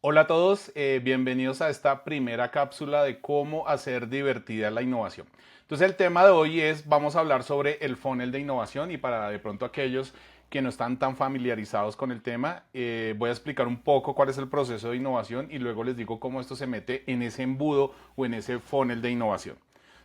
Hola a todos, bienvenidos a esta primera cápsula de cómo hacer divertida la innovación. Entonces el tema de hoy vamos a hablar sobre el funnel de innovación y para de pronto aquellos que no están tan familiarizados con el tema, voy a explicar un poco cuál es el proceso de innovación y luego les digo cómo esto se mete en ese embudo o en ese funnel de innovación.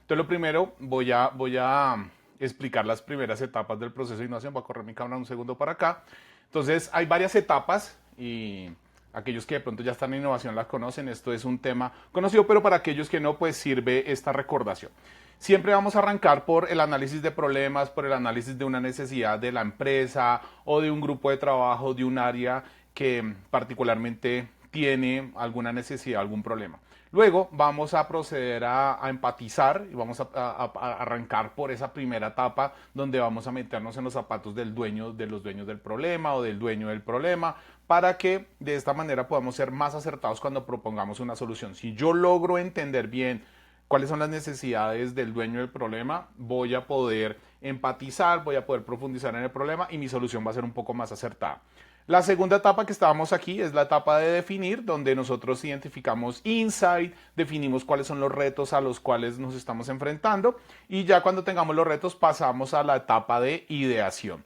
Entonces lo primero voy a explicar las primeras etapas del proceso de innovación. Voy a correr mi cámara un segundo para acá. Entonces hay varias etapas y aquellos que de pronto ya están en innovación las conocen. Esto es un tema conocido, pero para aquellos que no, pues sirve esta recordación. Siempre vamos a arrancar por el análisis de problemas, por el análisis de una necesidad de la empresa o de un grupo de trabajo, de un área que particularmente tiene alguna necesidad, algún problema. Luego vamos a proceder a empatizar y vamos a arrancar por esa primera etapa donde vamos a meternos en los zapatos del dueño, de los dueños del problema o del dueño del problema, para que de esta manera podamos ser más acertados cuando propongamos una solución. Si yo logro entender bien cuáles son las necesidades del dueño del problema, voy a poder empatizar, voy a poder profundizar en el problema y mi solución va a ser un poco más acertada. La segunda etapa que estábamos aquí es la etapa de definir, donde nosotros identificamos insight, definimos cuáles son los retos a los cuales nos estamos enfrentando y ya cuando tengamos los retos pasamos a la etapa de ideación.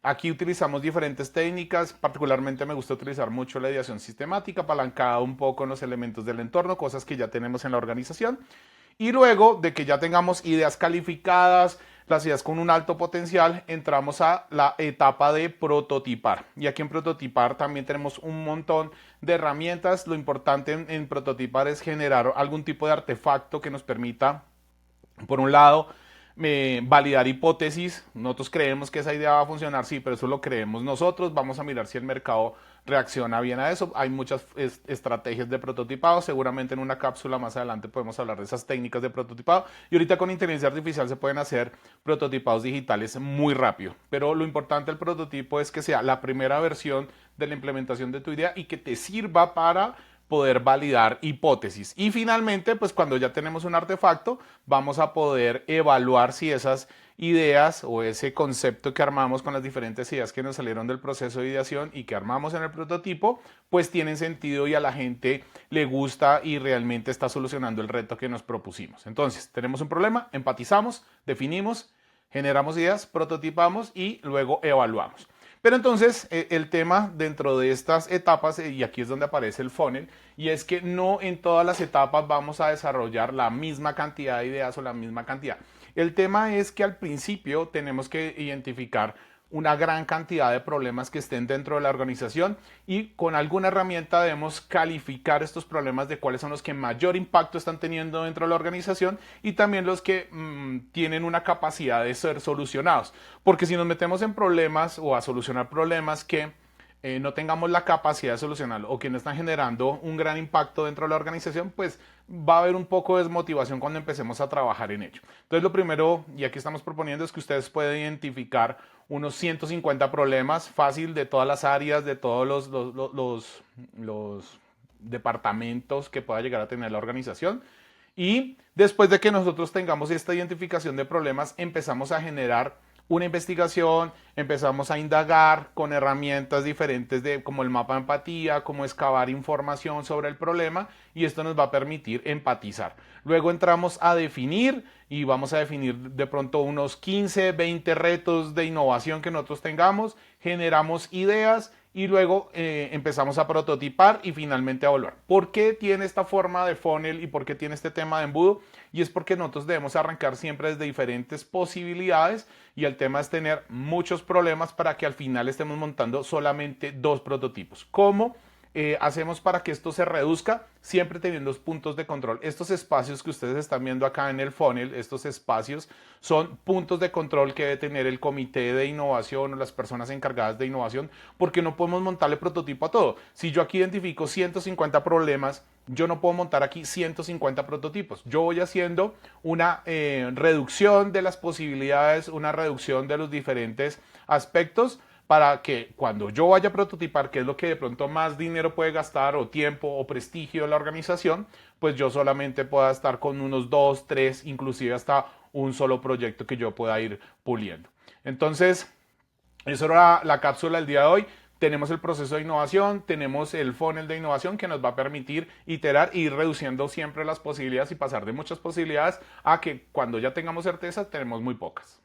Aquí utilizamos diferentes técnicas, particularmente me gusta utilizar mucho la ideación sistemática, apalancada un poco en los elementos del entorno, cosas que ya tenemos en la organización. Y luego de que ya tengamos ideas calificadas, las ideas con un alto potencial, entramos a la etapa de prototipar. Y aquí en prototipar también tenemos un montón de herramientas. Lo importante en prototipar es generar algún tipo de artefacto que nos permita, por un lado, validar hipótesis. Nosotros creemos que esa idea va a funcionar, sí, pero eso lo creemos nosotros. Vamos a mirar si el mercado reacciona bien a eso. Hay muchas estrategias de prototipado. Seguramente en una cápsula más adelante podemos hablar de esas técnicas de prototipado. Y ahorita con inteligencia artificial se pueden hacer prototipados digitales muy rápido. Pero lo importante del prototipo es que sea la primera versión de la implementación de tu idea y que te sirva para poder validar hipótesis. Y finalmente, pues cuando ya tenemos un artefacto, vamos a poder evaluar si esas ideas o ese concepto que armamos con las diferentes ideas que nos salieron del proceso de ideación y que armamos en el prototipo, pues tienen sentido y a la gente le gusta y realmente está solucionando el reto que nos propusimos. Entonces, tenemos un problema, empatizamos, definimos, generamos ideas, prototipamos y luego evaluamos. Pero entonces el tema dentro de estas etapas, y aquí es donde aparece el funnel, y es que no en todas las etapas vamos a desarrollar la misma cantidad de ideas o la misma cantidad. El tema es que al principio tenemos que identificar una gran cantidad de problemas que estén dentro de la organización y con alguna herramienta debemos calificar estos problemas de cuáles son los que mayor impacto están teniendo dentro de la organización y también los que tienen una capacidad de ser solucionados. Porque si nos metemos en problemas o a solucionar problemas que no tengamos la capacidad de solucionarlo o que no están generando un gran impacto dentro de la organización, pues va a haber un poco de desmotivación cuando empecemos a trabajar en ello. Entonces lo primero, y aquí estamos proponiendo, es que ustedes puedan identificar unos 150 problemas fácil de todas las áreas, de todos los departamentos que pueda llegar a tener la organización. Y después de que nosotros tengamos esta identificación de problemas, empezamos a generar una investigación, empezamos a indagar con herramientas diferentes de como el mapa de empatía, cómo excavar información sobre el problema y esto nos va a permitir empatizar. Luego entramos a definir y vamos a definir de pronto unos 15, 20 retos de innovación que nosotros tengamos, generamos ideas y luego empezamos a prototipar y finalmente a evaluar. ¿Por qué tiene esta forma de funnel y por qué tiene este tema de embudo? Y es porque nosotros debemos arrancar siempre desde diferentes posibilidades y el tema es tener muchos problemas para que al final estemos montando solamente dos prototipos. ¿Cómo hacemos para que esto se reduzca? Siempre teniendo puntos de control. Estos espacios que ustedes están viendo acá en el funnel, estos espacios son puntos de control que debe tener el comité de innovación o las personas encargadas de innovación, porque no podemos montarle prototipo a todo. Si yo aquí identifico 150 problemas, yo no puedo montar aquí 150 prototipos. Yo voy haciendo una reducción de las posibilidades, una reducción de los diferentes aspectos para que cuando yo vaya a prototipar, que es lo que de pronto más dinero puede gastar o tiempo o prestigio de la organización, pues yo solamente pueda estar con unos 2, 3, inclusive hasta un solo proyecto que yo pueda ir puliendo. Entonces, eso era la cápsula del día de hoy. tenemos el proceso de innovación, tenemos el funnel de innovación que nos va a permitir iterar y ir reduciendo siempre las posibilidades y pasar de muchas posibilidades a que cuando ya tengamos certeza tenemos muy pocas.